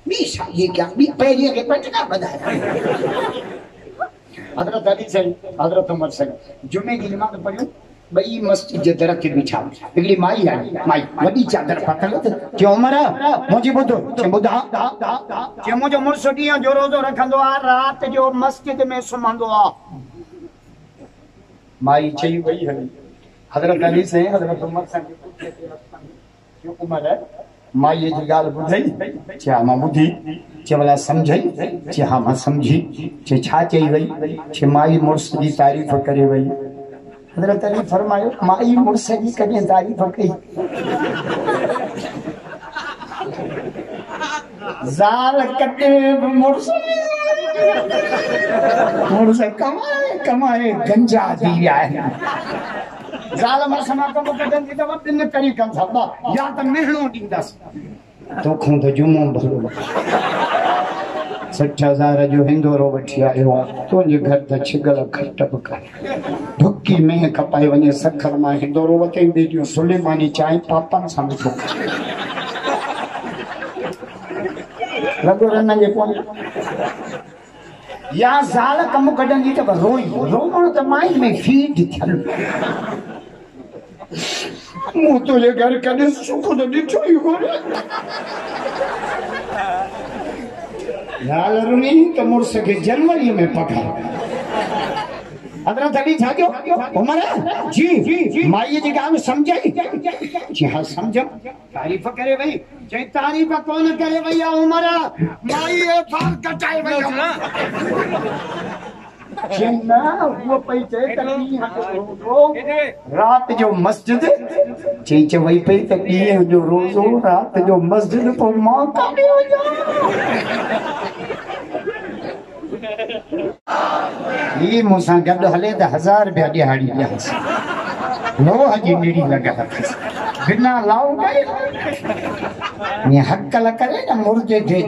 बीसा ये क्या भी पैरिया के पटका बधाया हजरत अली से हजरत उमर से जुमे की नमाज पढ़ियो बई मस्जिद जे दरख्त बिछा हिकड़ी माई आई माई वडी चादर पतल के उमर मुजी बुधो के बुधा के मुजो मुर्स ॾींहं जो रोज़ो रखंदो आ रात जो मस्जिद में सुम्हंदो आ माई चई वई हली हजरत अली से हजरत उमर से के उमर माई जी गाल बुधई छा मां बुधी छे भला समझई छे हां मां समझी छे छा चई वई छे माई मुर्स जी तारीफ करे वई हजरत अली फरमायो माई मुर्स जी कने तारीफ कई जाल कटे मुर्स मुर्स कमाए कमाए गंजा दिया है जाल मसमा कम कदन दी तब दिन तरीकन सबा या त मेहणो दींदस तो खो तो जुमो भलो 60,000 जो हिंदोरो वठी आयो तो जे घर त छिगल खटप कर भुक्की में कपाई वने सखर मा हिंदोरो वते बेटियो सुलेमानी चाय पापन समझो लगो रन जे कोन या जाल कम कढन दी त रोई रोवण त माई में फीड थल मु तो ये घर कदे सुख न दिठो ही कोने लाल रुनी तो मुर्स के जनवरी में पका हजरत अली छा गयो उमर जी माई जी गाल समझाई जी हां समझो तारीफ करे भाई जे तारीफ कौन करे भैया उमर माई ए फाल कटाए भैया जिन्ना वो पैसे तकी रात जो मस्जिद चीच वही पे तकी जो रोजो रात जो मस्जिद तो मां काने हो जा ये मुसा गड हले त 1000 रुपया दिहाड़ी दियास लो हजी मेरी लगा बिना लाओ गए ये हक ल करे न मुर्जे थे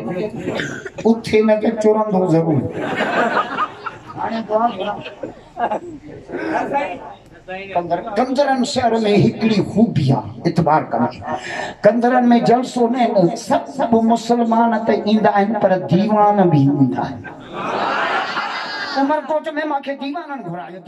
उठे न के चोरंदो जरूर कंदरन शहर में हिकड़ी खूबिया इतबार कर कंदरन में जलसो में सब मुसलमान ते इंदा आहिन पर दीवान भी इंदा आहिन उमरकोट में माखे दीवानन घुरायो